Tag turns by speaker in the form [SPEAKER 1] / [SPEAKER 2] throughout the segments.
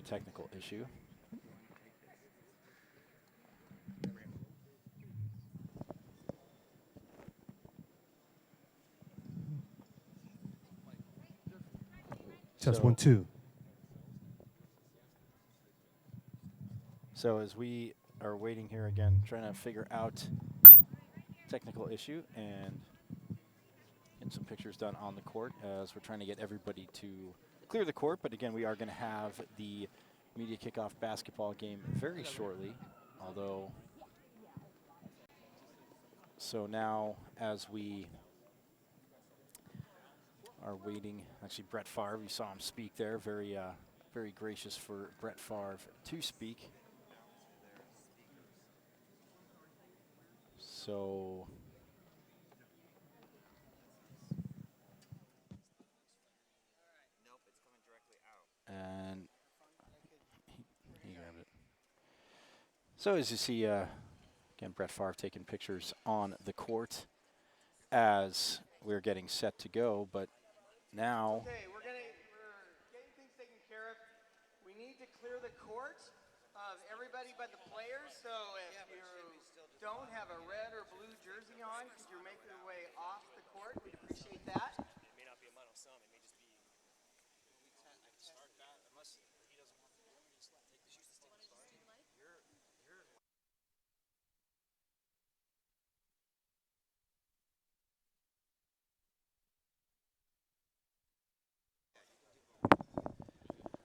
[SPEAKER 1] A technical issue.
[SPEAKER 2] Test 1, 2.
[SPEAKER 1] So as we are waiting here again, trying to figure out technical issue and get some pictures done on the court as we're trying to get everybody to clear the court. But again, we are going to have the media kickoff basketball game very shortly, although so now as we are waiting, actually Brett Favre, you saw him speak there, very gracious for Brett Favre to speak. So and he grabbed it. So as you see, again, Brett Favre taking pictures on the court as we're getting set to go, but now.
[SPEAKER 3] Okay, we're getting things taken care of. We need to clear the court of everybody but the players. So if you don't have a red or blue jersey on, because you're making your way off the court, we'd appreciate that.
[SPEAKER 4] It may not be a mine on some. It may just be. I can start that unless he doesn't want to. Let me just take the shoes to start.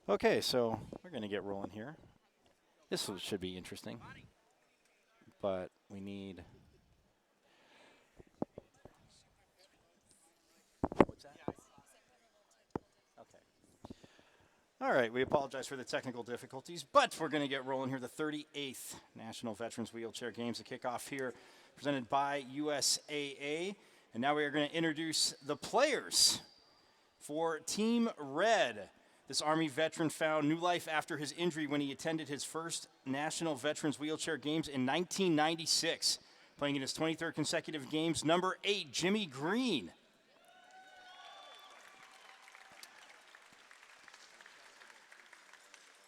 [SPEAKER 1] Okay, so we're going to get rolling here. This should be interesting, but we need. What's that? Okay. All right, we apologize for the technical difficulties, but we're going to get rolling here. The 38th National Veterans Wheelchair Games, the kickoff here, presented by USAA. And now we are going to introduce the players for Team Red. This Army veteran found new life after his injury when he attended his first National Veterans Wheelchair Games in 1996. Playing in his 23rd consecutive games, number 8, Jimmy Green.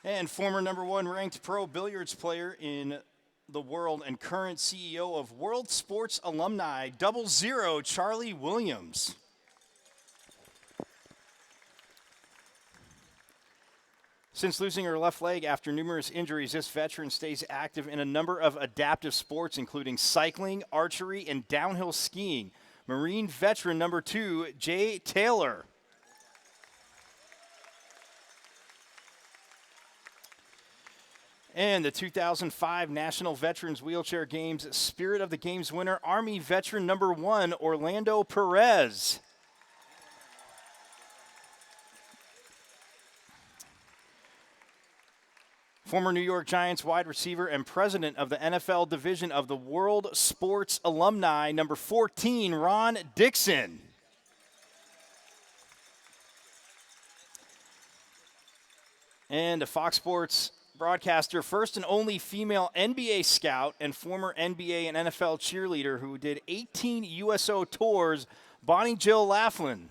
[SPEAKER 1] And former number 1 ranked pro billiards player in the world and current CEO of World Sports Alumni, 00, Charlie Williams. Since losing her left leg after numerous injuries, this veteran stays active in a number of adaptive sports, including cycling, archery, and downhill skiing. Marine veteran number 2, Jay Taylor. And the 2005 National Veterans Wheelchair Games Spirit of the Games winner, Army veteran number 1, Orlando Perez. Former New York Giants wide receiver and president of the NFL division of the World Sports Alumni, number 14, Ron Dixon. And a Fox Sports broadcaster, first and only female NBA scout and former NBA and NFL cheerleader who did 18 USO tours, Bonnie Jill Laughlin.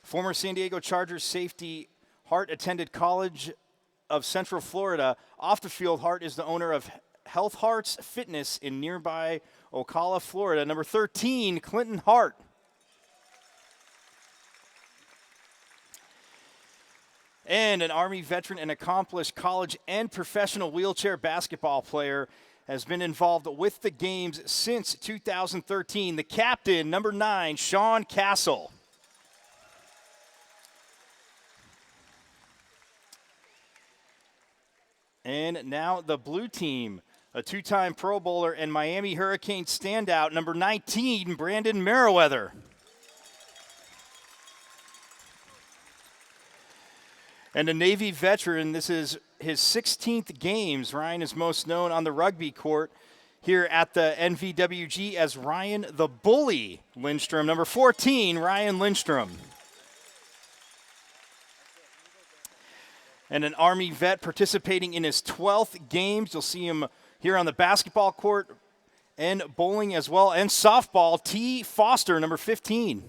[SPEAKER 1] Former San Diego Chargers safety Hart attended College of Central Florida. Off the field, Hart is the owner of Health Hearts Fitness in nearby Ocala, Florida. Number 13, Clinton Hart. And an Army veteran and accomplished college and professional wheelchair basketball player, has been involved with the games since 2013. The captain, number 9, Sean Castle. And now the blue team, a 2-time Pro Bowler and Miami Hurricane standout, number 19, Brandon Merriweather. And a Navy veteran, this is his 16th games. Ryan is most known on the rugby court here at the NVWG as Ryan the Bully Lindstrom. Number 14, Ryan Lindstrom. And an Army vet participating in his 12th games. You'll see him here on the basketball court and bowling as well, and softball, T. Foster, number 15.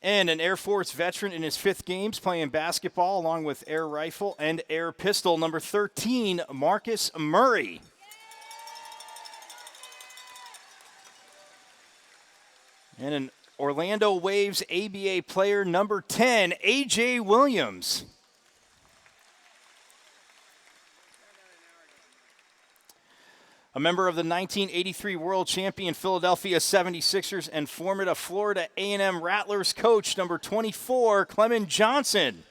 [SPEAKER 1] And an Air Force veteran in his 5th games playing basketball along with air rifle and air pistol, number 13, Marcus Murray. And an Orlando Waves ABA player, number 10, A.J. Williams. A member of the 1983 world champion Philadelphia 76ers and former Florida A&M Rattlers coach, number 24, Clement Johnson.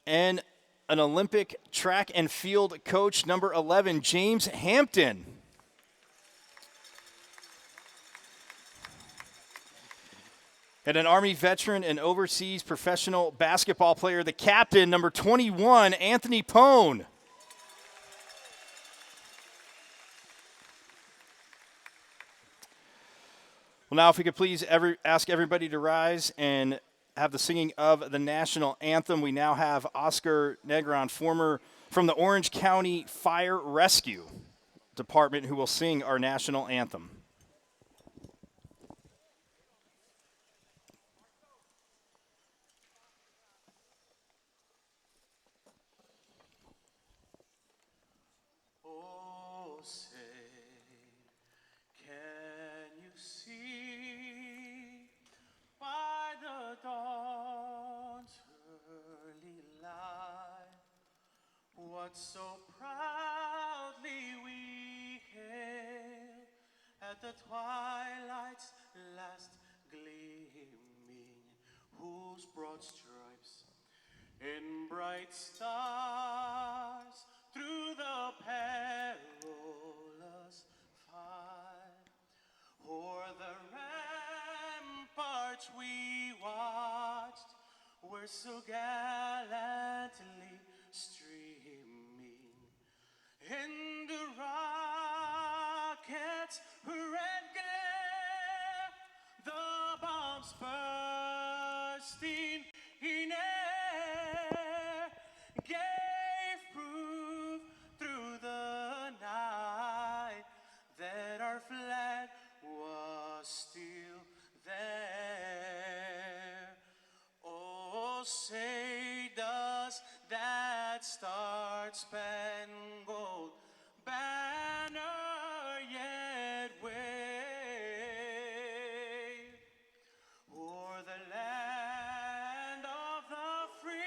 [SPEAKER 1] And an Olympic track and field coach, number 11, James Hampton. And an Army veteran and overseas professional basketball player, the captain, number 21, Anthony Pone. Well, now if we could please ask everybody to rise and have the singing of the national anthem. We now have Oscar Negron, from the Orange County Fire Rescue Department, who will sing our national anthem.
[SPEAKER 5] Oh, say, can you see by the dawn's early light what so proudly we hailed at the twilight's last gleaming, whose broad stripes in bright stars through the perilous fight o'er the ramparts we watched were so gallantly streaming in the rocket's red glare, the bombs bursting in air gave proof through the night that our flag was still there. Oh, say does that star-spangled banner yet wave o'er the land of the free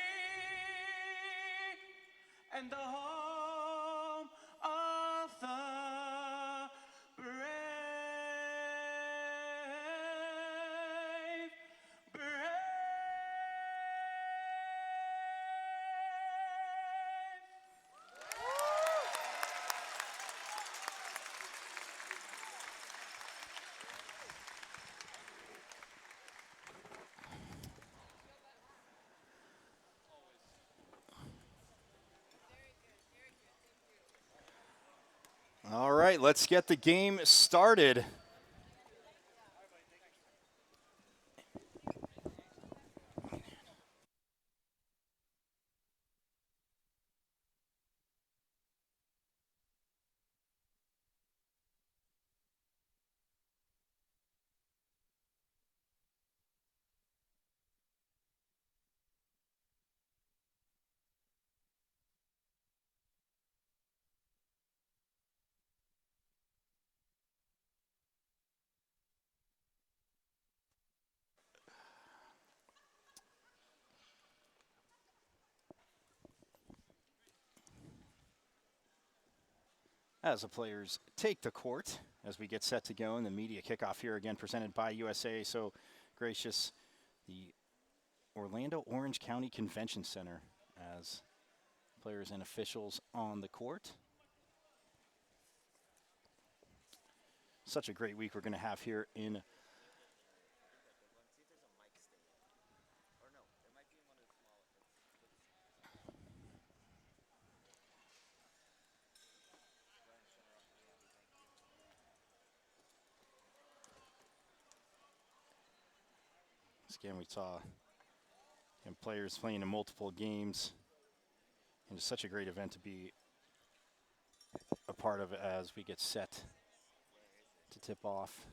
[SPEAKER 5] and the home of the brave, brave.
[SPEAKER 1] All right, let's get the game started. As the players take the court, as we get set to go in the media kickoff here again, presented by USA. So gracious, the Orlando Orange County Convention Center, as players and officials on the court. Such a great week we're going to have here in again, we saw players playing in multiple games, and it's such a great event to be a part of it as we get set to tip off.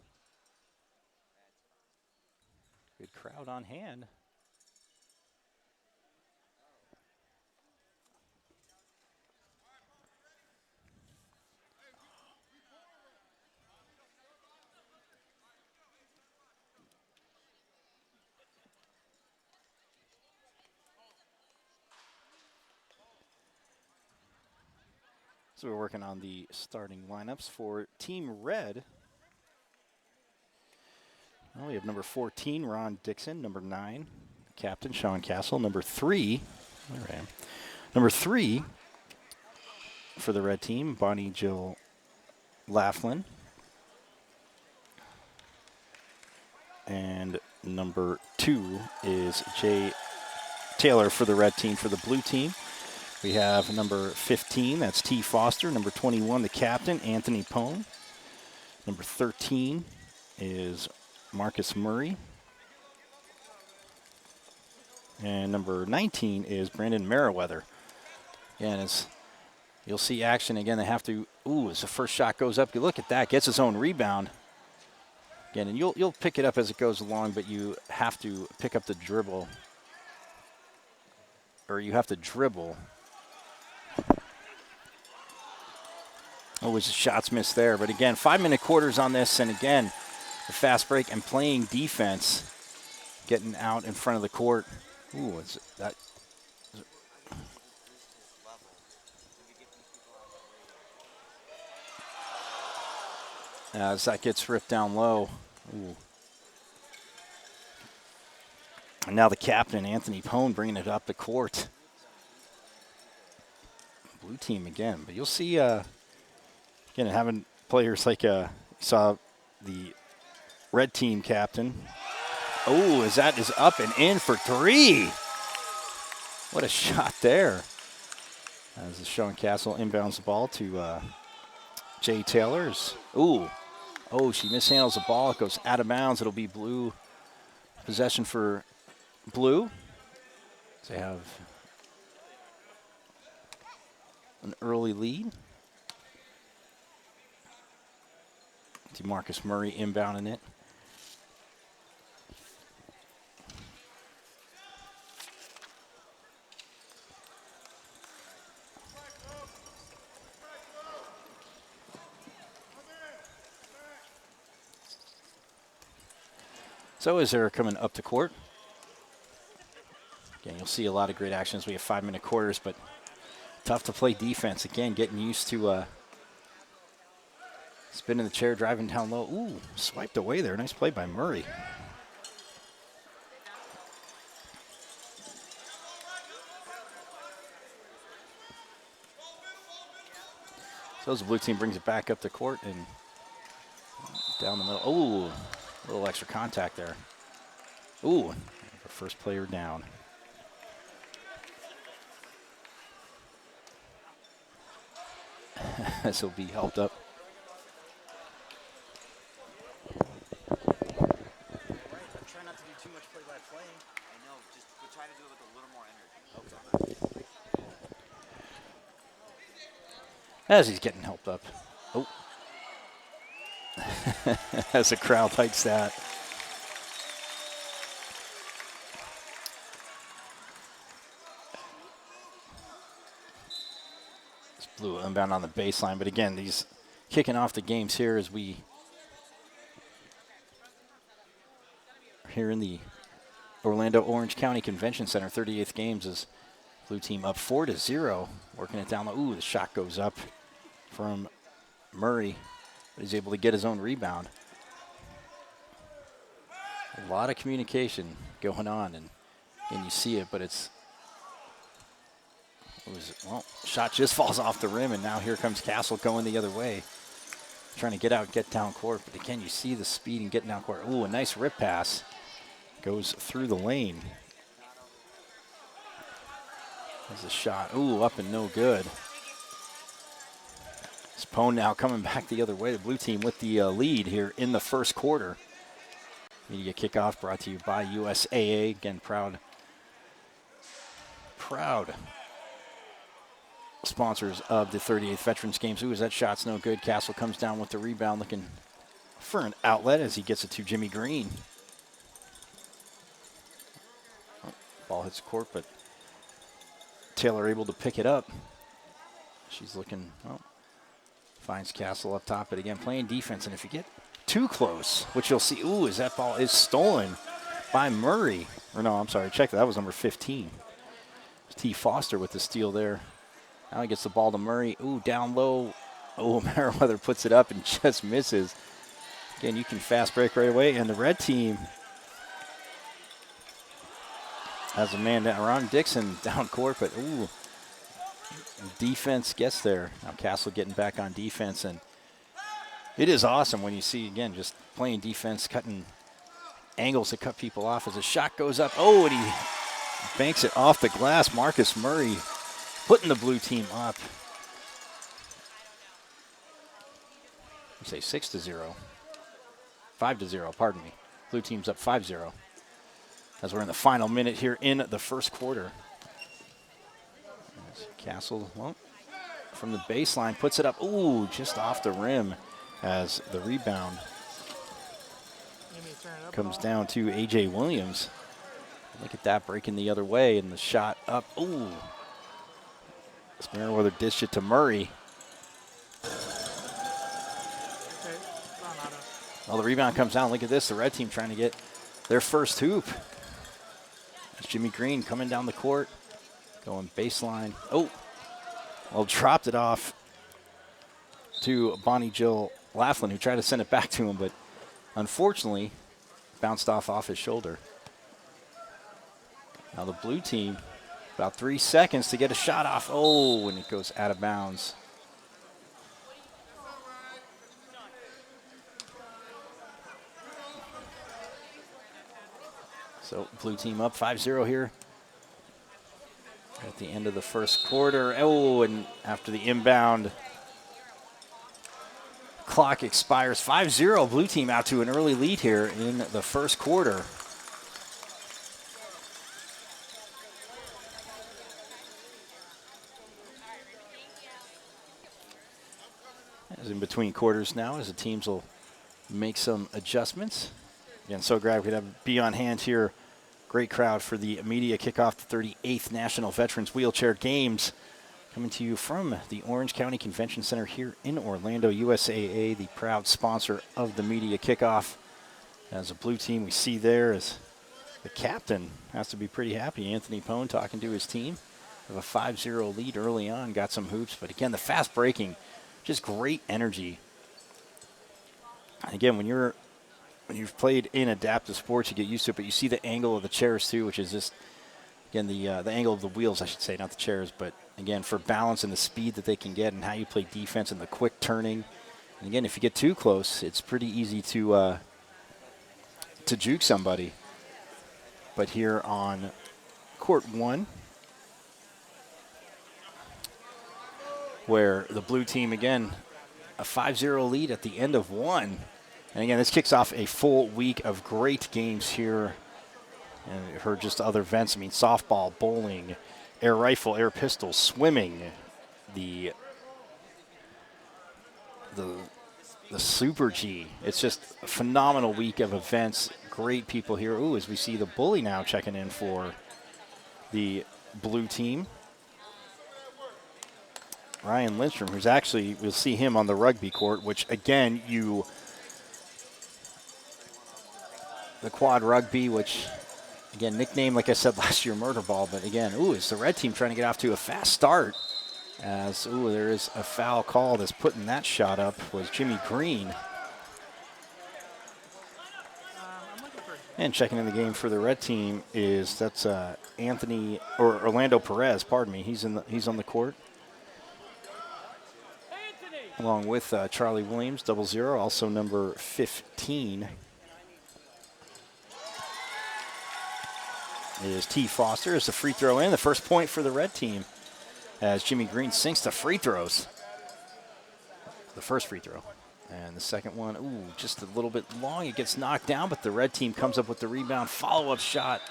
[SPEAKER 1] Good crowd on hand. So we're working on the starting lineups for Team Red. Well, we have number 14, Ron Dixon. Number 9, Captain Sean Castle. Number 3, there I am. Number 3 for the red team, Bonnie Jill Laughlin. And number 2 is Jay Taylor for the red team. For the blue team, we have number 15, that's T. Foster. Number 21, the captain, Anthony Pone. Number 13 is Marcus Murray. And number 19 is Brandon Merriweather. Again, as you'll see action again, they have to, as the first shot goes up, you look at that, gets his own rebound. Again, and you'll pick it up as it goes along, but you have to pick up the dribble. Or you have to dribble. His shots missed there. But again, 5-minute quarters on this, and again, the fast break and playing defense, getting out in front of the court. It's that. As that gets ripped down low. And now the captain, Anthony Pone, bringing it up the court. Blue team again. But you'll see, again, having players like you saw the red team captain. As that is up and in for 3. What a shot there. As Sean Castle inbounds the ball to Jay Taylor's. She mishandles the ball. It goes out of bounds. It'll be blue possession for blue. They have an early lead. DeMarcus Murray inbounding it. So as they're coming up the court, again, you'll see a lot of great actions. We have 5-minute quarters, but tough to play defense. Again, getting used to spinning the chair, driving down low. Swiped away there. Nice play by Murray. So as the blue team brings it back up the court and down the middle. A little extra contact there. First player down. This will be helped up.
[SPEAKER 4] Try not to do too much play-by-play. I know, just try to do it with a little more energy.
[SPEAKER 1] As he's getting helped up. As the crowd likes that. It's blue inbound on the baseline, but again, these kicking off the games here as we are here in the Orlando Orange County Convention Center. 38th games as blue team up 4-0, working it down. The shot goes up from Murray. But he's able to get his own rebound. A lot of communication going on, and you see it, but shot just falls off the rim, and now here comes Castle going the other way, trying to get out, get down court. But again, you see the speed and getting down court. A nice rip pass. Goes through the lane. There's a shot. Up and no good. Pone now coming back the other way. The blue team with the lead here in the first quarter. Media kickoff brought to you by USAA. Again, proud sponsors of the 38th Veterans Games. Ooh, that shot's no good. Castle comes down with the rebound, looking for an outlet as he gets it to Jimmy Green. Oh, ball hits the court, but Taylor able to pick it up. She's looking, well, finds Castle up top, but again, playing defense. And if you get too close, which you'll see, ooh, as that ball is stolen by Murray. Or no, I'm sorry, check that was number 15. T. Foster with the steal there. Now he gets the ball to Murray. Ooh, down low. Oh, Merriweather puts it up and just misses. Again, you can fast break right away. And the red team has a man down. Ron Dixon down court, but ooh, defense gets there. Now Castle getting back on defense. And it is awesome when you see, again, just playing defense, cutting angles to cut people off as a shot goes up. Oh, and he banks it off the glass. Marcus Murray putting the blue team up. You say 6-0. 5-0, pardon me. Blue team's up 5-0. As we're in the final minute here in the first quarter. As Castle, well, from the baseline, puts it up. Ooh, just off the rim as the rebound comes down to A.J. Williams. Look at that, breaking the other way, and the shot up. Ooh. Merriweather dished it to Murray. Well, the rebound comes down. Look at this, the red team trying to get their first hoop. It's Jimmy Green coming down the court, going baseline. Oh, well, dropped it off to Bonnie Jill Laughlin, who tried to send it back to him, but unfortunately bounced off his shoulder. Now the blue team, about 3 seconds to get a shot off. Oh, and it goes out of bounds. So blue team up 5-0 here at the end of the first quarter. Oh, and after the inbound, clock expires. 5-0, blue team out to an early lead here in the first quarter. As in between quarters now, as the teams will make some adjustments. Again, so glad we could be on hand here. Great crowd for the media kickoff, the 38th National Veterans Wheelchair Games. Coming to you from the Orange County Convention Center here in Orlando. USAA, the proud sponsor of the media kickoff. As a blue team, we see there as the captain has to be pretty happy. Anthony Pone talking to his team. Have a 5-0 lead early on, got some hoops. But again, the fast breaking, just great energy. Again, when you've played in adaptive sports, you get used to it, but you see the angle of the chairs too, which is just, again, the angle of the wheels, I should say, not the chairs, but again, for balance and the speed that they can get and how you play defense and the quick turning. And again, if you get too close, it's pretty easy to juke somebody. But here on court one, where the blue team, again, a 5-0 lead at the end of one. And again, this kicks off a full week of great games here. And you heard just other events. I mean, softball, bowling, air rifle, air pistol, swimming, the Super G. It's just a phenomenal week of events. Great people here. Ooh, as we see the bully now checking in for the blue team. Ryan Lindstrom, who's actually, we'll see him on the rugby court, which again, the quad rugby, which again, nicknamed, like I said last year, Murder Ball, but again, ooh, it's the red team trying to get off to a fast start. As, ooh, there is a foul call that's putting that shot up was Jimmy Green. And checking in the game for the red team that's Orlando Perez, pardon me. He's on the court. Along with Charlie Williams, 00, also number 15. Is T. Foster as the free throw in. The first point for the red team as Jimmy Green sinks the free throws. The first free throw. And the second one, ooh, just a little bit long. It gets knocked down, but the red team comes up with the rebound. Follow-up shot.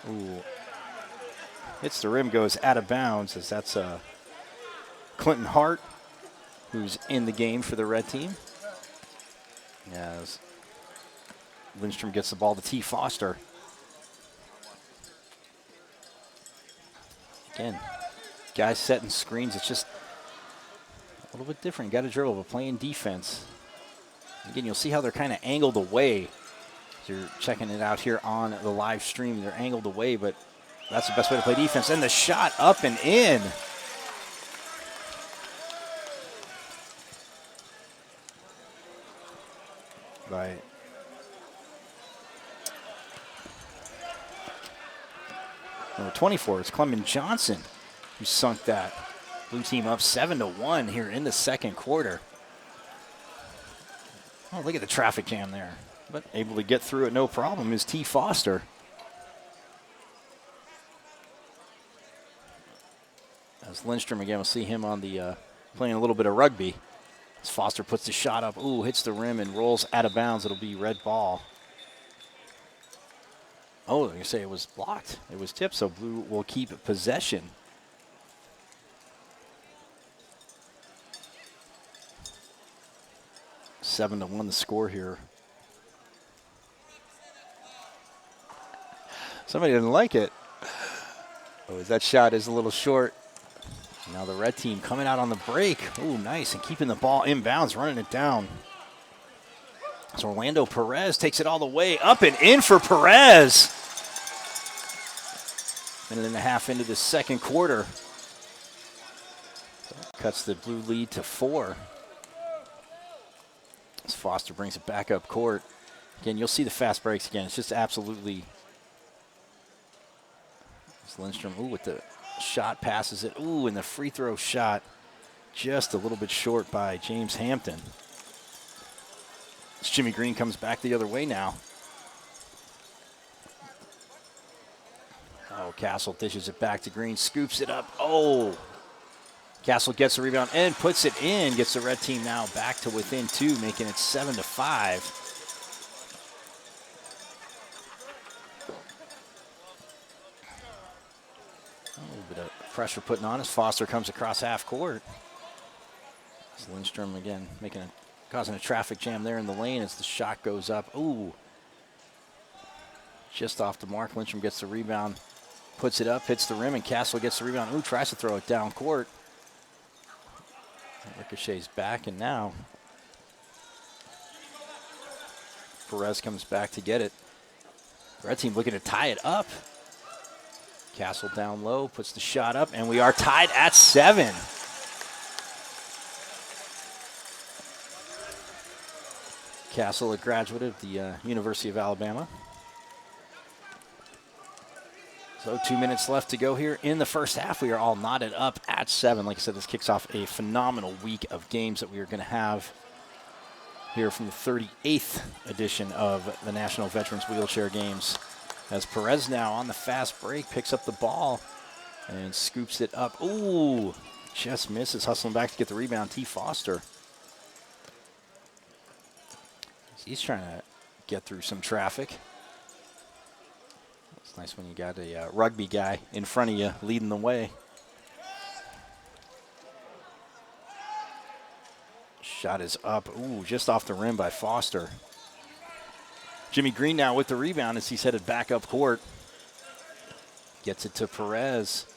[SPEAKER 1] Ooh. Hits the rim, goes out of bounds as that's Clinton Hart, who's in the game for the red team. As Lindstrom gets the ball to T. Foster. Again, guys setting screens. It's just a little bit different. You got to dribble, but playing defense. Again, you'll see how they're kind of angled away. As you're checking it out here on the live stream. They're angled away, but that's the best way to play defense. And the shot up and in. By number 24, it's Clement Johnson who sunk that. Blue team up 7-1 here in the second quarter. Oh, look at the traffic jam there. But able to get through it no problem is T. Foster. As Lindstrom, again, we'll see him on the playing a little bit of rugby. As Foster puts the shot up, ooh, hits the rim and rolls out of bounds. It'll be red ball. Oh, you say it was blocked. It was tipped, so Blue will keep possession. 7-1 the score here. Somebody didn't like it. Oh, that shot is a little short. Now the red team coming out on the break. Ooh, nice, and keeping the ball inbounds, running it down. So Orlando Perez takes it all the way up and in for Perez. Minute and a half into the second quarter. Cuts the Blue lead to 4. As Foster brings it back up court. Again, you'll see the fast breaks again. It's just absolutely. As Lindstrom, ooh, with the shot, passes it. Ooh, and the free throw shot just a little bit short by James Hampton. As Jimmy Green comes back the other way now. Oh, Castle dishes it back to Green, scoops it up. Oh, Castle gets the rebound and puts it in. Gets the red team now back to within 2, making it 7-5. A little bit of pressure putting on as Foster comes across half court. As Lindstrom again causing a traffic jam there in the lane as the shot goes up. Ooh, just off the mark. Lindstrom gets the rebound, puts it up, hits the rim, and Castle gets the rebound. Ooh, tries to throw it down court. Ricochets back, and now Perez comes back to get it. The red team looking to tie it up. Castle down low, puts the shot up, and we are tied at 7. Castle, a graduate of the University of Alabama. So 2 minutes left to go here in the first half. We are all knotted up at 7. Like I said, this kicks off a phenomenal week of games that we are going to have here from the 38th edition of the National Veterans Wheelchair Games. As Perez now on the fast break, picks up the ball and scoops it up. Ooh, just misses, hustling back to get the rebound. T. Foster. He's trying to get through some traffic. It's nice when you got a rugby guy in front of you leading the way. Shot is up. Ooh, just off the rim by Foster. Jimmy Green now with the rebound as he's headed back up court. Gets it to Perez.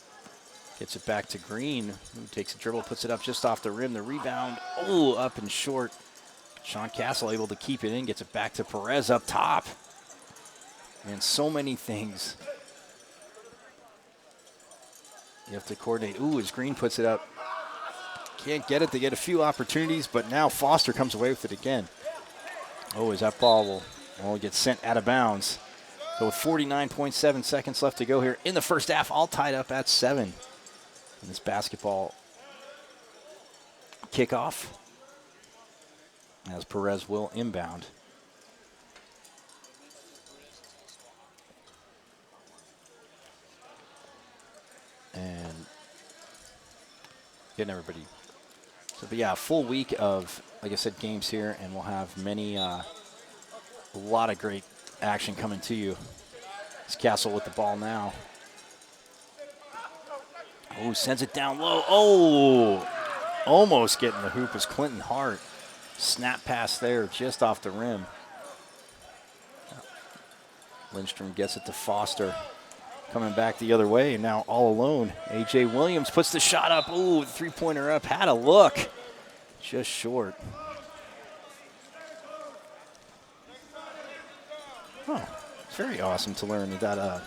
[SPEAKER 1] Gets it back to Green, who takes a dribble, puts it up just off the rim. The rebound, oh, up and short. Sean Castle able to keep it in, gets it back to Perez up top. And so many things you have to coordinate. Ooh, as Green puts it up. Can't get it. They get a few opportunities, but now Foster comes away with it again. Oh, as that ball will get sent out of bounds. So with 49.7 seconds left to go here in the first half, all tied up at 7. And this basketball kickoff as Perez will inbound. And getting everybody. So, but yeah, a full week of, like I said, games here, and we'll have many, a lot of great action coming to you. It's Castle with the ball now. Oh, sends it down low. Oh, almost getting the hoop was Clinton Hart. Snap pass there just off the rim. Lindstrom gets it to Foster. Coming back the other way, and now all alone. A.J. Williams puts the shot up. Ooh, the three-pointer up. Had a look. Just short. Oh, it's very awesome to learn that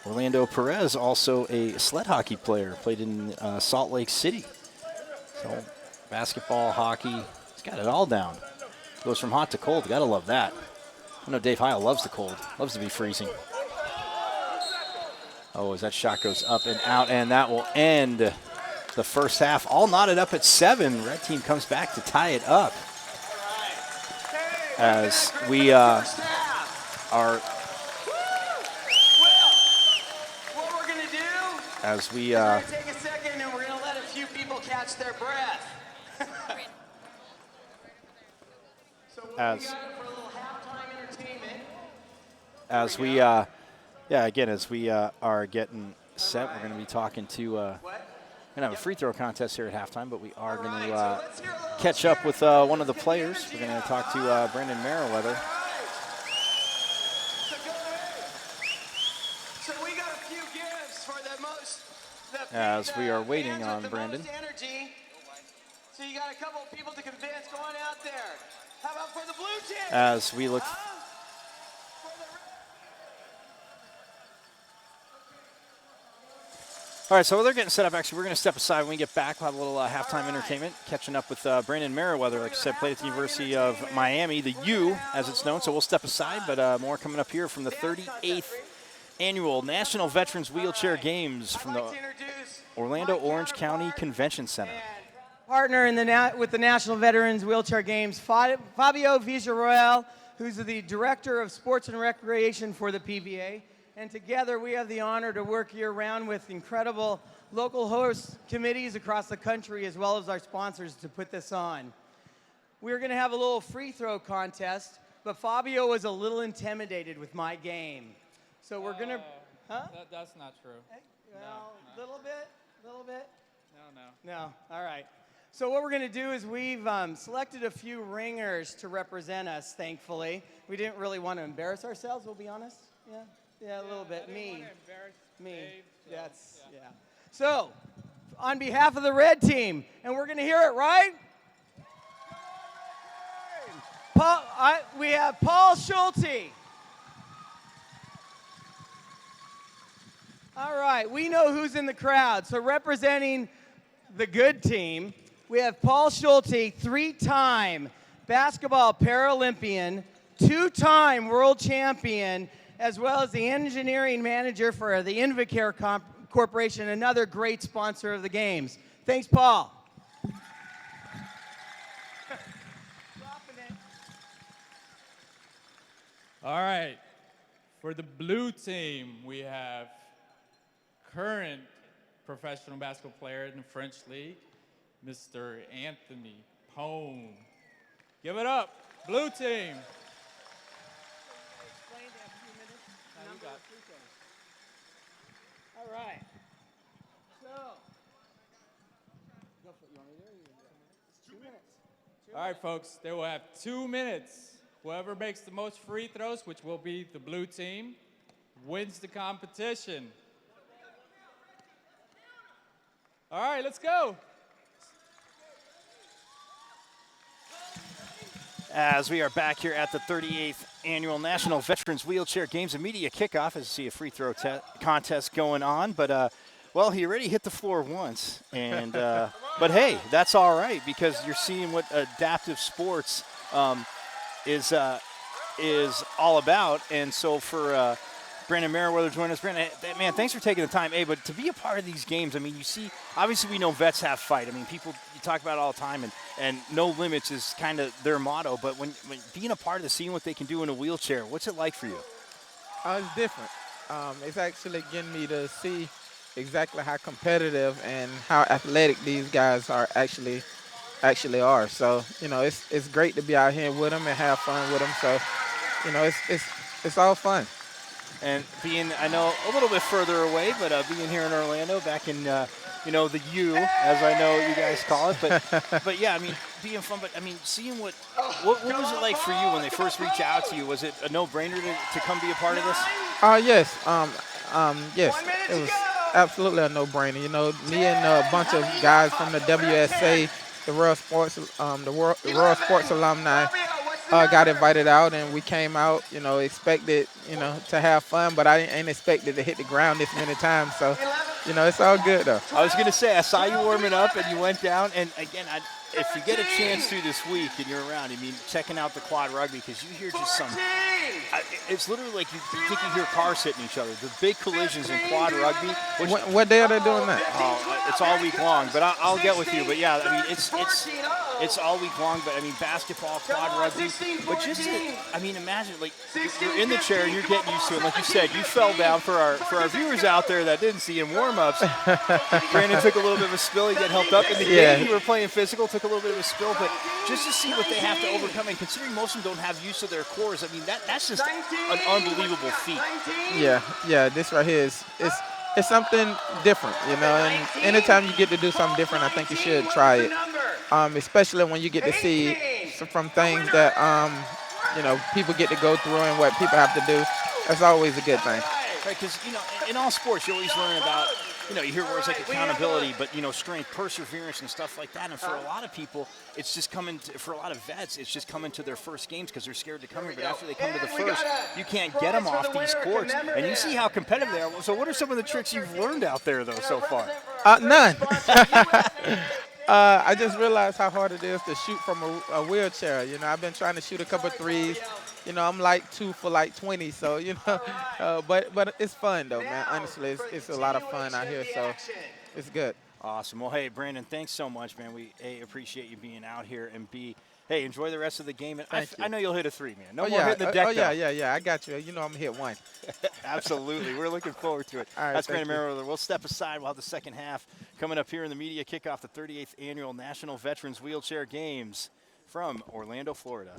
[SPEAKER 1] Orlando Perez, also a sled hockey player, played in Salt Lake City. So basketball, hockey, he's got it all down. Goes from hot to cold. Gotta love that. I know Dave Heil loves the cold, loves to be freezing. Oh, as that shot goes up and out, and that will end the first half. All knotted up at 7. Red team comes back to tie it up. As we are.
[SPEAKER 3] What we're gonna do?
[SPEAKER 1] As we.
[SPEAKER 3] We're gonna take a second and we're gonna let a few people catch their breath. So what we got for a little halftime entertainment.
[SPEAKER 1] As we, again, as we are getting set, we're going to be talking to. We're going to have a free throw contest here at halftime, but we are going to catch up with one of the players. We're going to talk to Brandon Merriweather.
[SPEAKER 3] So we got a few gifts for the most.
[SPEAKER 1] As we are waiting on Brandon.
[SPEAKER 3] Energy. So you got a couple of people to convince. Go on out there. How about for the blue team?
[SPEAKER 1] As we look. All right, so they're getting set up. Actually, we're going to step aside when we get back. We'll have a little halftime entertainment, catching up with Brandon Merriweather. Like I said, played at the University of Miami, the U, as it's known. So we'll step aside, but more coming up here from the 38th Annual National Veterans Wheelchair Games from the Orlando Orange County Convention Center.
[SPEAKER 3] Partner with the National Veterans Wheelchair Games, Fabio Villarreal, who's the Director of Sports and Recreation for the PVA. And together we have the honor to work year-round with incredible local host committees across the country, as well as our sponsors, to put this on. We're going to have a little free throw contest, but Fabio was a little intimidated with my game. So we're going to... Huh?
[SPEAKER 6] That's not true.
[SPEAKER 3] Well, a little bit?
[SPEAKER 6] No.
[SPEAKER 3] No, all right. So what we're going to do is we've selected a few ringers to represent us, thankfully. We didn't really want to embarrass ourselves, we'll be honest. Yeah, a little bit. Me.
[SPEAKER 6] Dave,
[SPEAKER 3] That's, yeah. So, on behalf of the red team, and we're going to hear it, right? We have Paul Schulte. All right, we know who's in the crowd. So representing the good team, we have Paul Schulte, 3-time basketball Paralympian, 2-time world champion, as well as the engineering manager for the NVWG Corporation, another great sponsor of the games. Thanks, Paul.
[SPEAKER 6] All right. For the blue team, we have current professional basketball player in the French League, Mr. Anthony Pone. Give it up, blue team.
[SPEAKER 3] All right. So,
[SPEAKER 6] All right, folks, they will have 2 minutes. Whoever makes the most free throws, which will be the blue team, wins the competition. All right, let's go.
[SPEAKER 1] As we are back here at the 38th Annual National Veterans Wheelchair Games, immediate kickoff as you see a free throw contest going on. But, well, he already hit the floor once. And but, hey, that's all right because you're seeing what adaptive sports is all about. And so for Brandon Merriweather joining us. Brandon, man, thanks for taking the time. Hey, but to be a part of these games, I mean, you see, obviously we know vets have fight. I mean, people, you talk about it all the time, and no limits is kind of their motto. But when being a part of the seeing what they can do in a wheelchair, what's it like for you?
[SPEAKER 7] It's different. It's actually getting me to see exactly how competitive and how athletic these guys are actually are. So, you know, it's great to be out here with them and have fun with them. So, you know, it's all fun.
[SPEAKER 1] And being, I know, a little bit further away, but being here in Orlando, back in, you know, the U, as I know you guys call it. But yeah, I mean, being fun. But I mean, seeing what was it like for you when they first reached out to you? Was it a no-brainer to come be a part of this?
[SPEAKER 7] Yes. Yes. It was absolutely a no-brainer. You know, me and a bunch of guys from the WSA, the Royal Sports, Royal Sports alumni, got invited out, and we came out. You know, expected, you know, to have fun, but I ain't expected to hit the ground this many times. So, you know, it's all good though.
[SPEAKER 1] I was going to say, I saw you warming up, and you went down. And again, if you get a chance to this week and you're around, I mean, checking out the quad rugby, because you hear just some. It's literally like you think you hear cars hitting each other. The big collisions in quad rugby.
[SPEAKER 7] What day are they doing that?
[SPEAKER 1] It's all week long, but I'll get with you. But yeah, I mean, it's all week long. But I mean, basketball, quad rugby. But just, I mean, imagine like you're in the chair and you're getting used to it. Like you said, you fell down. For our viewers out there that didn't see in warm-ups, Brandon took a little bit of a spill. He got helped up in the game. You were playing physical, took a little bit of a spill, but just to see what they have to overcome, and considering most of them don't have use of their cores, I mean, that's just an unbelievable feat.
[SPEAKER 7] Yeah. This right here it's something different, you know. And anytime you get to do something different, I think you should try it. Especially when you get to see from things that you know, people get to go through and what people have to do. That's always a good thing.
[SPEAKER 1] Right, because, you know, in all sports, you always learn about, you know, you hear words like accountability, but, you know, strength, perseverance, and stuff like that. And for a lot of people, it's just coming for a lot of vets, it's just coming to their first games because they're scared to come here. But after they come to the first, you can't get them off these courts. And you see how competitive they are. So what are some of the tricks you've learned out there, though, so far?
[SPEAKER 7] None. I just realized how hard it is to shoot from a wheelchair. You know, I've been trying to shoot a couple threes. You know, I'm like 2 for like 20, so, you know, but it's fun, though, man. Honestly, it's a lot of fun out here, so it's good.
[SPEAKER 1] Awesome. Well, hey, Brandon, thanks so much, man. We, A, appreciate you being out here, and B, hey, enjoy the rest of the game. And I know you'll hit a three, man. No more hitting the deck,
[SPEAKER 7] yeah. I got you. You know I'm going to hit one.
[SPEAKER 1] Absolutely. We're looking forward to it.
[SPEAKER 7] All right,
[SPEAKER 1] that's Brandon Merriweather. We'll step aside. We'll have the second half coming up here in the media kickoff, the 38th Annual National Veterans Wheelchair Games from Orlando, Florida.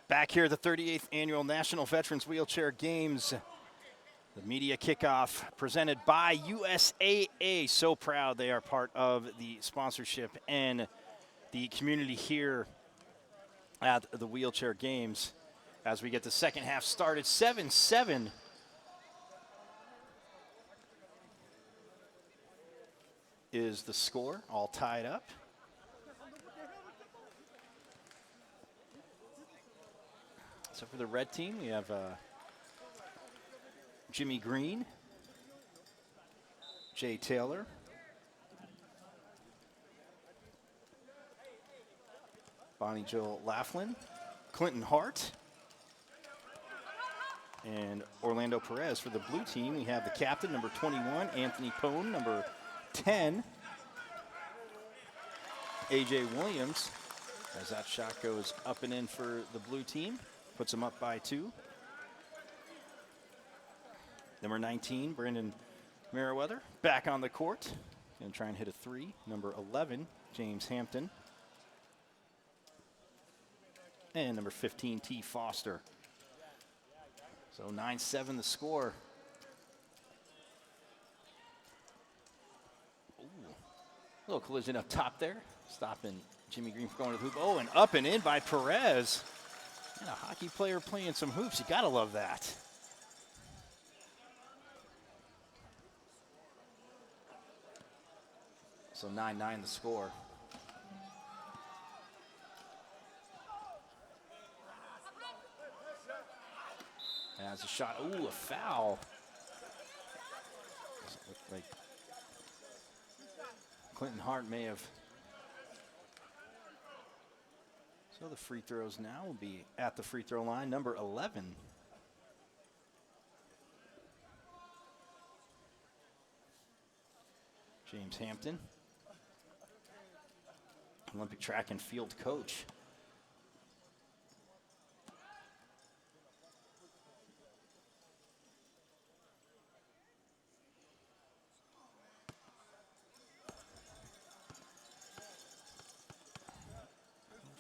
[SPEAKER 1] Back here at the 38th Annual National Veterans Wheelchair Games. The media kickoff presented by USAA. So proud they are part of the sponsorship and the community here at the Wheelchair Games. As we get the second half started, 7-7. Is the score, all tied up. So for the red team, we have Jimmy Green, Jay Taylor, Bonnie Jill Laughlin, Clinton Hart, and Orlando Perez. For the blue team, we have the captain, number 21, Anthony Pone, number 10, A.J. Williams, as that shot goes up and in for the blue team. Puts them up by 2. Number 19, Brandon Merriweather, back on the court. Going to try and hit a 3. Number 11, James Hampton. And number 15, T. Foster. So 9-7 the score. Ooh. Little collision up top there. Stopping Jimmy Green from going to the hoop. Oh, and up and in by Perez. And a hockey player playing some hoops. You got to love that. So 9-9 the score. has a shot. Ooh, a foul. Looked like Clinton Hart may have. So the free throws now will be at the free throw line, number 11. James Hampton, Olympic track and field coach.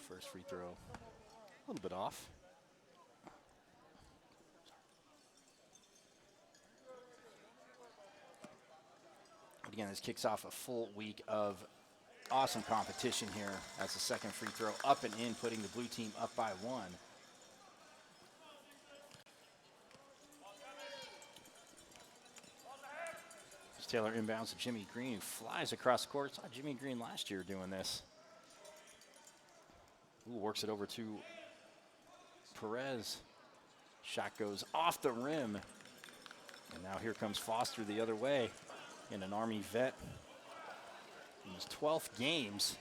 [SPEAKER 1] First free throw, a little bit off. But again, this kicks off a full week of awesome competition here as the second free throw up and in, putting the blue team up by 1. Taylor inbounds to Jimmy Green, who flies across the court. Saw Jimmy Green last year doing this. Ooh, works it over to Perez. Shot goes off the rim. And now here comes Foster the other way, in an Army vet in his 12th games.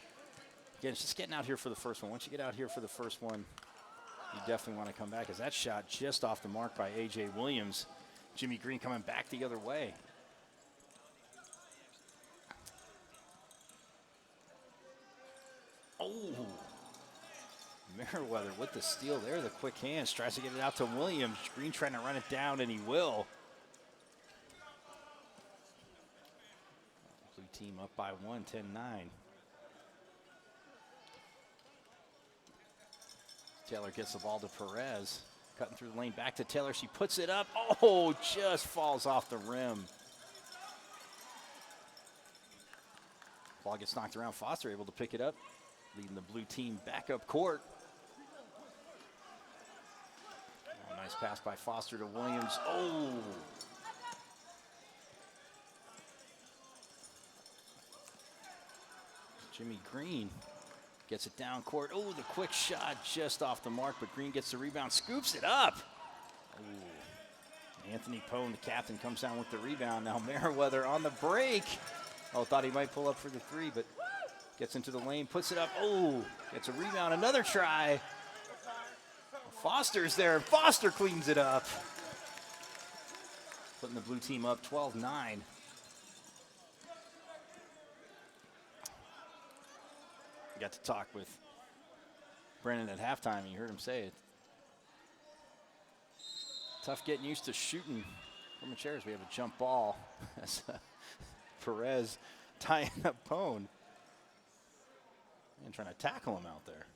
[SPEAKER 1] Again, it's just getting out here for the first one. Once you get out here for the first one, you definitely want to come back, as that shot just off the mark by A.J. Williams. Jimmy Green coming back the other way. Oh, Merriweather with the steal there. The quick hands, tries to get it out to Williams. Green trying to run it down, and he will. Blue team up by 1, 10-9. Taylor gets the ball to Perez. Cutting through the lane, back to Taylor. She puts it up. Oh, just falls off the rim. Ball gets knocked around. Foster able to pick it up, leading the blue team back up court. Oh, nice pass by Foster to Williams. Oh. Jimmy Green gets it down court. Oh, the quick shot just off the mark, but Green gets the rebound, scoops it up. Oh. Anthony Pone, the captain, comes down with the rebound. Now Merriweather on the break. Oh, thought he might pull up for the three, but gets into the lane, puts it up. Oh, gets a rebound, another try. Foster's there. Foster cleans it up. Putting the blue team up 12-9. Got to talk with Brennan at halftime, and you heard him say it. Tough getting used to shooting from the chairs. We have a jump ball. Perez tying up Pone and trying to tackle him out there.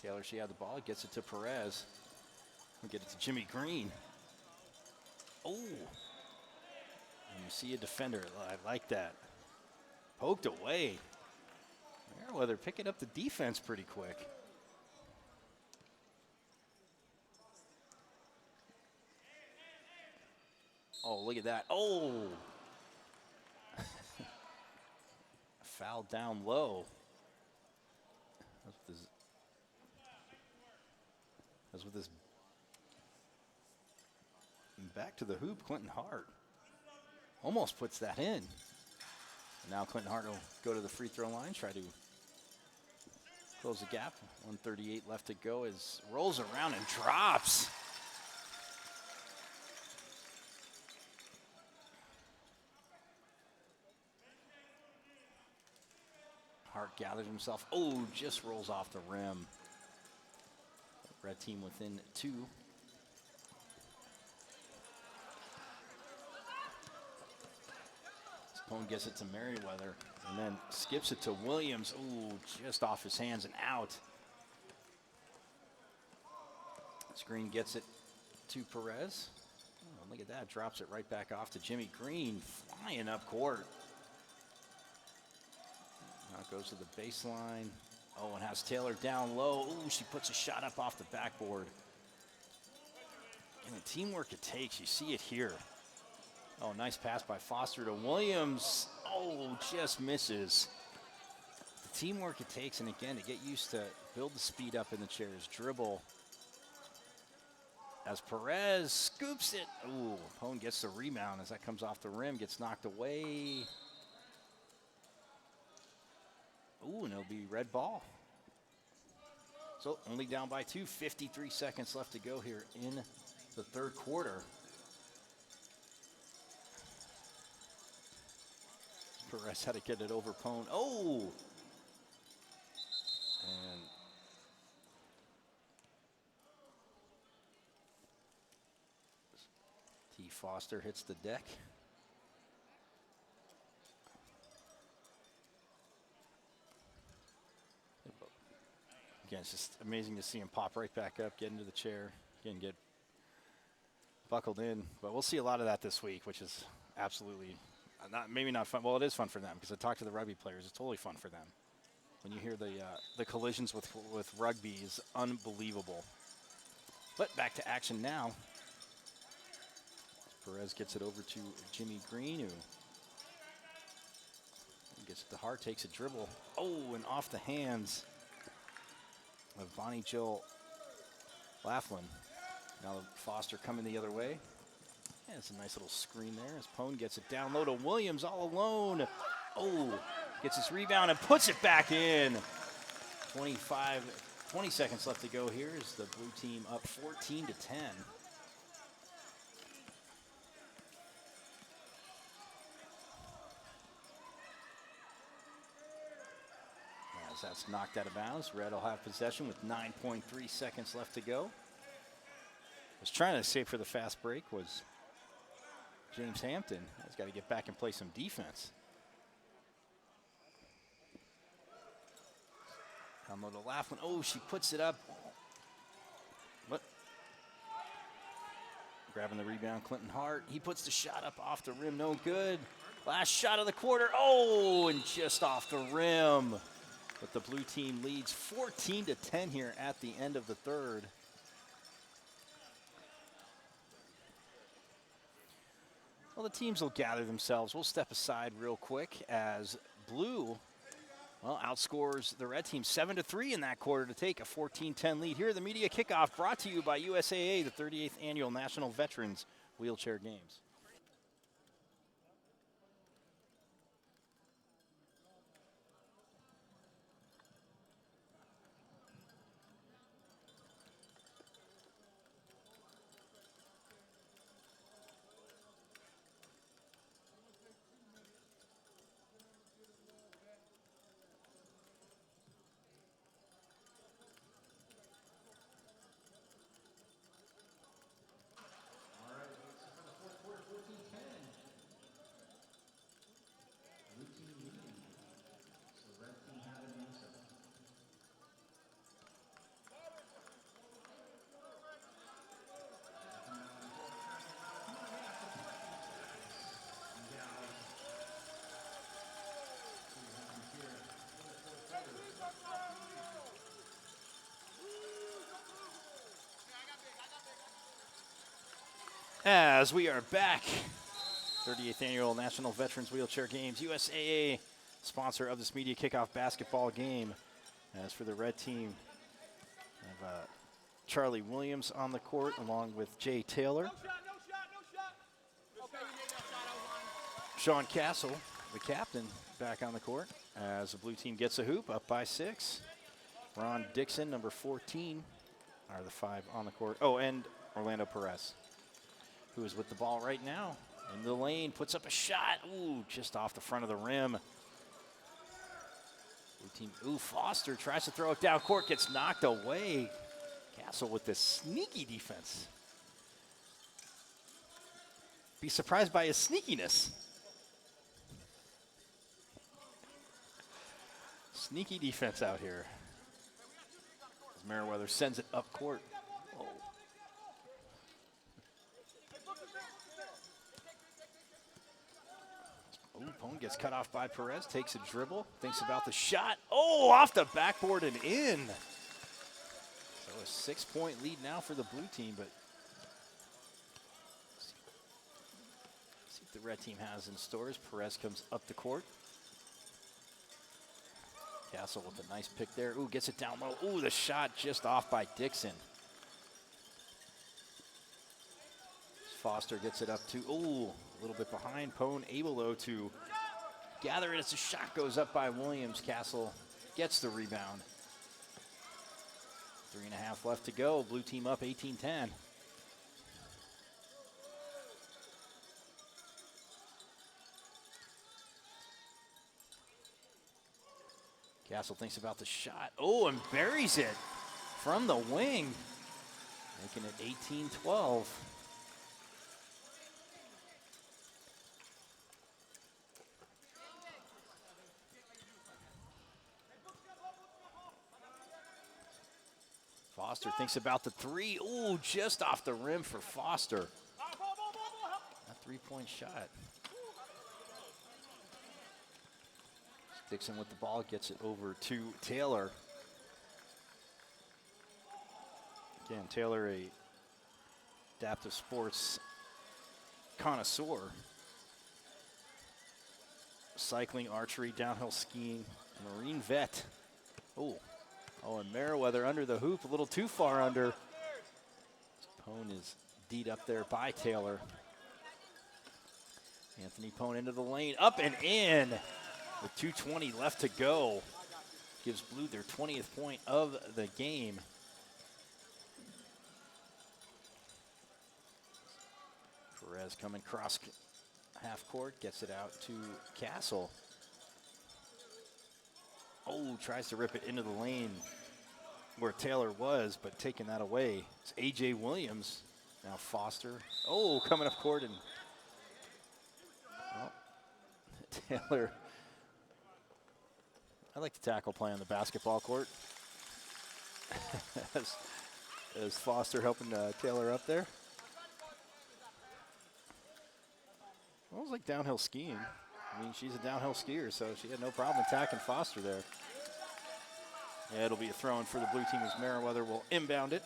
[SPEAKER 1] Taylor, she had the ball, gets it to Perez. We'll get it to Jimmy Green. Oh, and you see a defender. I like that. Poked away. Merriweather picking up the defense pretty quick. Oh, look at that. Oh. Foul down low. That's with this back to the hoop, Clinton Hart almost puts that in. And now Clinton Hart will go to the free throw line, try to close the gap. 1:38 left to go as rolls around and drops. Hart gathers himself. Oh, just rolls off the rim. Red team within 2. Pone gets it to Merriweather and then skips it to Williams. Ooh, just off his hands and out. Green gets it to Perez. Oh, look at that, drops it right back off to Jimmy Green, flying up court. Now it goes to the baseline. Oh, and has Taylor down low. Ooh, she puts a shot up off the backboard. And the teamwork it takes, you see it here. Oh, nice pass by Foster to Williams. Oh, just misses. The teamwork it takes, and again, to get used to build the speed up in the chairs, dribble. As Perez scoops it. Ooh, Pone gets the rebound as that comes off the rim, gets knocked away. Ooh, and it'll be red ball. So only down by 2, 53 seconds left to go here in the third quarter. Perez had to get it over Pone. Oh! And T. Foster hits the deck. Again, it's just amazing to see him pop right back up, get into the chair, again, get buckled in. But we'll see a lot of that this week, which is absolutely maybe not fun. Well, it is fun for them because I talked to the rugby players. It's totally fun for them. When you hear the collisions with rugby is unbelievable. But back to action now. Perez gets it over to Jimmy Green, who gets it to Hart, takes a dribble. Oh, and off the hands of Bonnie Jill Laughlin. Now Foster coming the other way. Yeah, it's a nice little screen there as Pone gets it down low to Williams all alone. Oh, gets his rebound and puts it back in. 20 seconds left to go here as the blue team up 14-10. As that's knocked out of bounds, Red will have possession with 9.3 seconds left to go. Was trying to save for the fast break was James Hampton. He's got to get back and play some defense. Down low to Laughlin. Oh, she puts it up. What? Grabbing the rebound, Clinton Hart. He puts the shot up off the rim, no good. Last shot of the quarter. Oh, and just off the rim. But the blue team leads 14-10 here at the end of the third. Well, the teams will gather themselves. We'll step aside real quick as blue, well, outscores the red team 7-3 in that quarter to take a 14-10 lead. Here, the media kickoff brought to you by USAA, the 38th Annual National Veterans Wheelchair Games. As we are back, 38th Annual National Veterans Wheelchair Games, USAA, sponsor of this media kickoff basketball game. As for the red team, we have Charlie Williams on the court along with Jay Taylor. Sean Castle, the captain, back on the court as the blue team gets a hoop, up by 6. Ron Dixon, number 14, are the 5 on the court. Oh, and Orlando Perez, who is with the ball right now in the lane, puts up a shot. Ooh, just off the front of the rim. Blue team, ooh, Foster tries to throw it down court, gets knocked away. Castle with this sneaky defense. Be surprised by his sneakiness. Sneaky defense out here. As Meriwether sends it up court. Oh. Pone gets cut off by Perez, takes a dribble, thinks about the shot. Oh, off the backboard and in. So a 6-point lead now for the blue team, but see the red team has in stores. Perez comes up the court. Castle with a nice pick there. Ooh, gets it down low. Ooh, the shot just off by Dixon. Foster gets it up to, ooh, a little bit behind. Pone able, though, to gather it as the shot goes up by Williams. Castle gets the rebound. 3.5 left to go. Blue team up 18-10. Castle thinks about the shot. Oh, and buries it from the wing, making it 18-12. Foster thinks about the three. Ooh, just off the rim for Foster. A three-point shot. Dixon with the ball, gets it over to Taylor. Again, Taylor, a adaptive sports connoisseur. Cycling, archery, downhill skiing, marine vet. Oh, and Meriwether under the hoop, a little too far under. Pone is D'd up there by Taylor. Anthony Pone into the lane, up and in with 2:20 left to go. Gives Blue their 20th point of the game. Perez coming cross half court, gets it out to Castle. Oh, tries to rip it into the lane where Taylor was, but taking that away. It's A.J. Williams. Now Foster. Oh, coming up court, and Taylor. I like to tackle play on the basketball court. as Foster helping Taylor up there. Well, it was like downhill skiing. I mean, she's a downhill skier, so she had no problem attacking Foster there. Yeah, it'll be a throw-in for the blue team as Meriwether will inbound it.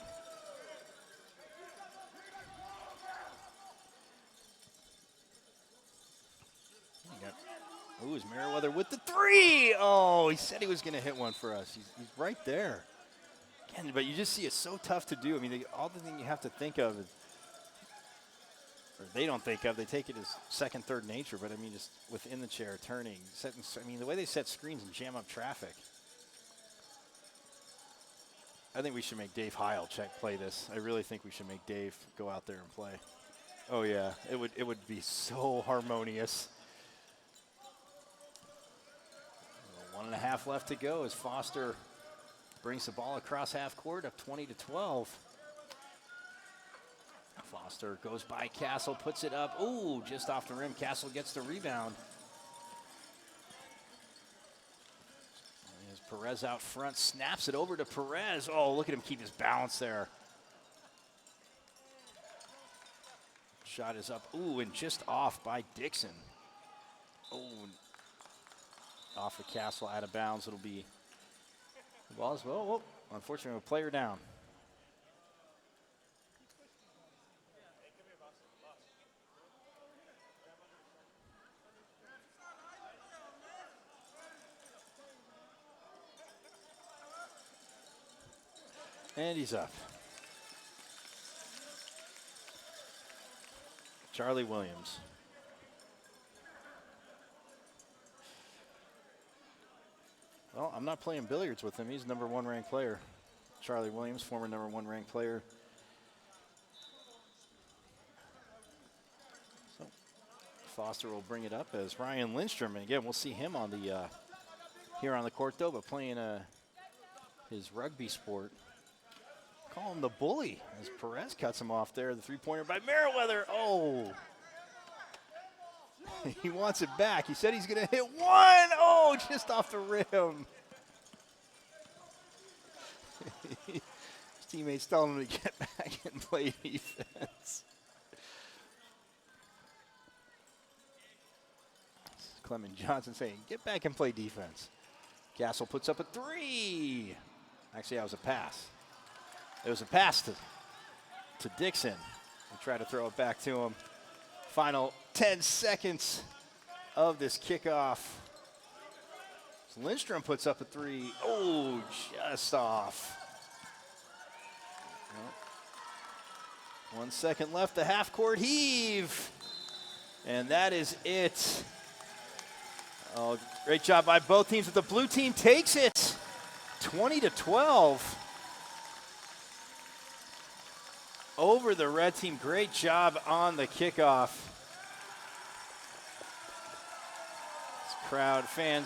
[SPEAKER 1] Ooh, is Meriwether with the three? Oh, he said he was going to hit one for us. He's right there. Again, but you just see it's so tough to do. I mean, all the thing you have to think of is, or they don't think of, they take it as second, third nature, but I mean, just within the chair, turning, setting, I mean, the way they set screens and jam up traffic. I think we should make Dave Heil play this. I really think we should make Dave go out there and play. Oh yeah, it would be so harmonious. 1.5 left to go as Foster brings the ball across half court, up 20-12. Foster goes by Castle, puts it up. Ooh, just off the rim. Castle gets the rebound. There's Perez out front, snaps it over to Perez. Oh, look at him keep his balance there. Shot is up. Ooh, and just off by Dixon. Oh, off of Castle, out of bounds. It'll be the ball as well. Oh, unfortunately, a player down. And he's up. Charlie Williams. Well, I'm not playing billiards with him. He's number 1 ranked player. Charlie Williams, former number 1 ranked player. So Foster will bring it up as Ryan Lindstrom. And again, we'll see him on the here on the court though, but playing his rugby sport. Call him the bully as Perez cuts him off there. The three-pointer by Meriwether. Oh. He wants it back. He said he's going to hit one. Oh, just off the rim. His teammates telling him to get back and play defense. Clement Johnson saying, get back and play defense. Castle puts up a three. Actually, that was a pass. It was a pass to Dixon. He tried to throw it back to him. Final 10 seconds of this kickoff. So Lindstrom puts up a three. Oh, just off. Well, 1 second left, the half-court heave. And that is it. Oh, great job by both teams, but the blue team takes it. 20-12. Over the red team. Great job on the kickoff. This crowd, fans,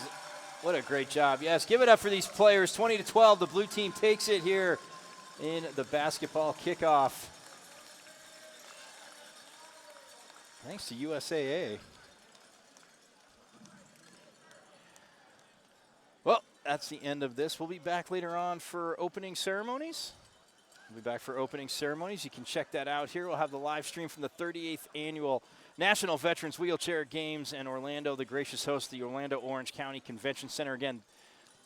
[SPEAKER 1] what a great job. Yes, give it up for these players. 20-12, the blue team takes it here in the basketball kickoff. Thanks to USAA. Well, that's the end of this. We'll be back later on for opening ceremonies. We'll be back for opening ceremonies. You can check that out here. We'll have the live stream from the 38th Annual National Veterans Wheelchair Games in Orlando, the gracious host, the Orlando Orange County Convention Center. Again,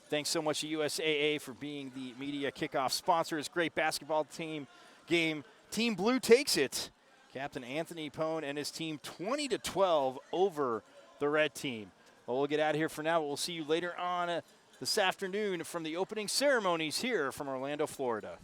[SPEAKER 1] thanks so much to USAA for being the media kickoff sponsor. It's great basketball team game. Team Blue takes it. Captain Anthony Pone and his team 20-12 over the red team. Well, we'll get out of here for now, but we'll see you later on this afternoon from the opening ceremonies here from Orlando, Florida.